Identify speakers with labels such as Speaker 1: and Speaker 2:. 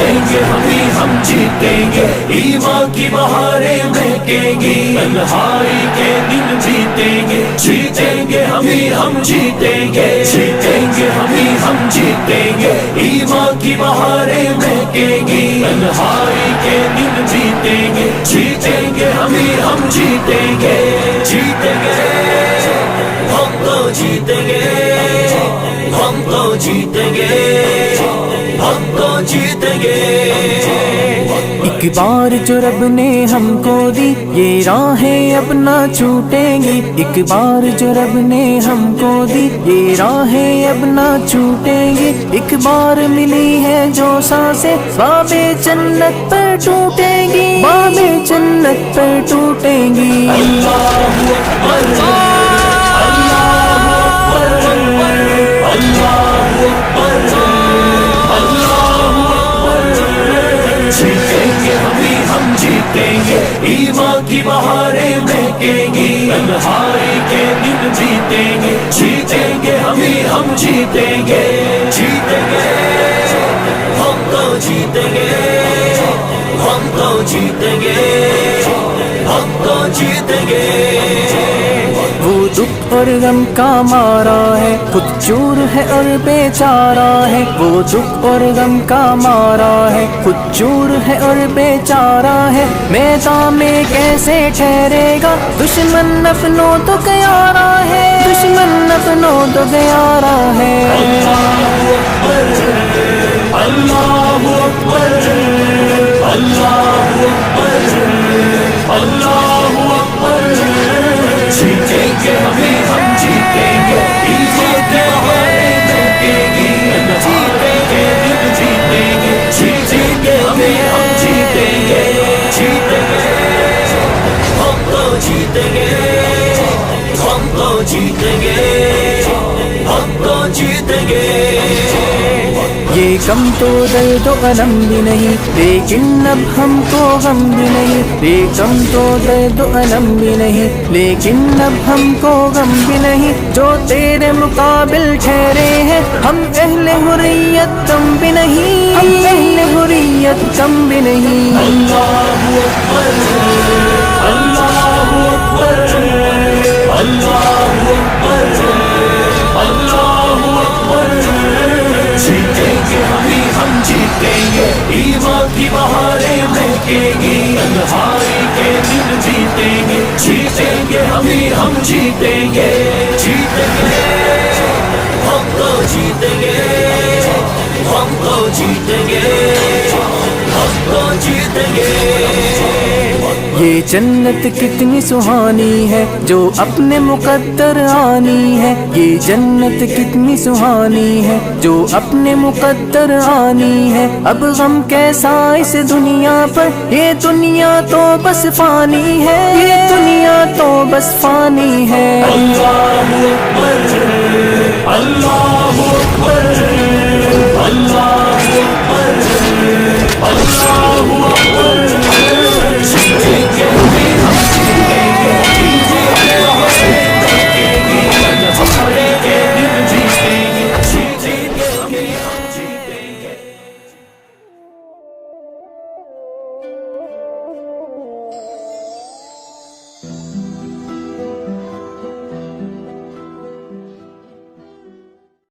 Speaker 1: जीतेंगे हम जीतेंगे, ईमान की बहारें महकेंगी, तन्हाई के दिन जीतेंगे, जीतेंगे हम जीतेंगे, जीतेंगे हम जीतेंगे, ईमान की बहारें महकेंगी, तन्हाई के दिन जीतेंगे, जीतेंगे हम जीतेंगे, जीतेंगे हम तो जीतेंगे, हम तो जीतेंगे, हम तो जीतेंगे।
Speaker 2: एक बार जो रब ने हमको दी ये राहें अब ना छूटेंगी, एक बार जो रब ने हमको दी ये राहें अब ना छूटेंगी, एक बार मिली है जो सांसें बाबे जन्नत पर टूटेंगी, बाबे जन्नत पर टूटेंगी।
Speaker 1: अल्लाहु अकबर, अल्लाहु अकबर, अल्लाहु अकबर, अल्लाहु अकबर। जीतेंगे हम जीतेंगे, ईमान की बहारें महकेंगी, तन्हाई के दिन जीतेंगे, जीतेंगे हम जीतेंगे, जीतेंगे हम तो जीतेंगे, हम तो जीतेंगे, हम तो जीतेंगे।
Speaker 2: वो दुख और गम का मारा है, खुद चूर है और बेचारा है, वो दुख और गम का मारा है, खुद चूर है और बेचारा है, मैदान में कैसे ठहरेगा, दुश्मन अपनों तो गयारा है, दुश्मन अपनों तो गयारा है।
Speaker 1: अल्लाहु अकबर, अल्लाहु अकबर, अल्लाहु अकबर, अल्लाहु अकबर। जीतेंगे हम जीतेंगे, ईमान की बहारें महकेंगी, तन्हाई के दिन जीतेंगे, जीतेंगे हम जीतेंगे, जीतेंगे हम तो जीतेंगे, हम तो जीतेंगे, हम तो जीतेंगे।
Speaker 2: ये गम तो दर्द अलम भी नहीं, लेकिन अब हमको गम भी नहीं, ये गम तो दर्द अलम भी नहीं, लेकिन अब हमको गम भी नहीं, जो तेरे मुकाबिल ठहरे हैं, हम अहले हुर्रियत कम भी नहीं, हम अहले हुर्रियत कम भी नहीं।
Speaker 1: अल्लाहु अकबर, अल्लाहु अकबर, अल्लाहु अकबर, अल्लाहु अकबर। जीतेंगे हम जीतेंगे, ईमान की बहारें महकेंगी, तन्हाई के दिन जीतेंगे, जीतेंगे हम जीतेंगे, जीतेंगे हम तो जीतेंगे, हम तो जीतेंगे, हम तो जीतेंगे।
Speaker 2: ये जन्नत कितनी सुहानी है जो अपने मुकद्दर आनी है, ये जन्नत कितनी सुहानी है जो अपने मुकद्दर आनी है, अब गम कैसा इस दुनिया पर, ये दुनिया तो बस फानी है, ये दुनिया तो बस फानी है।
Speaker 1: अल्लाहु अकबर, अल्लाहु अकबर, अल्लाह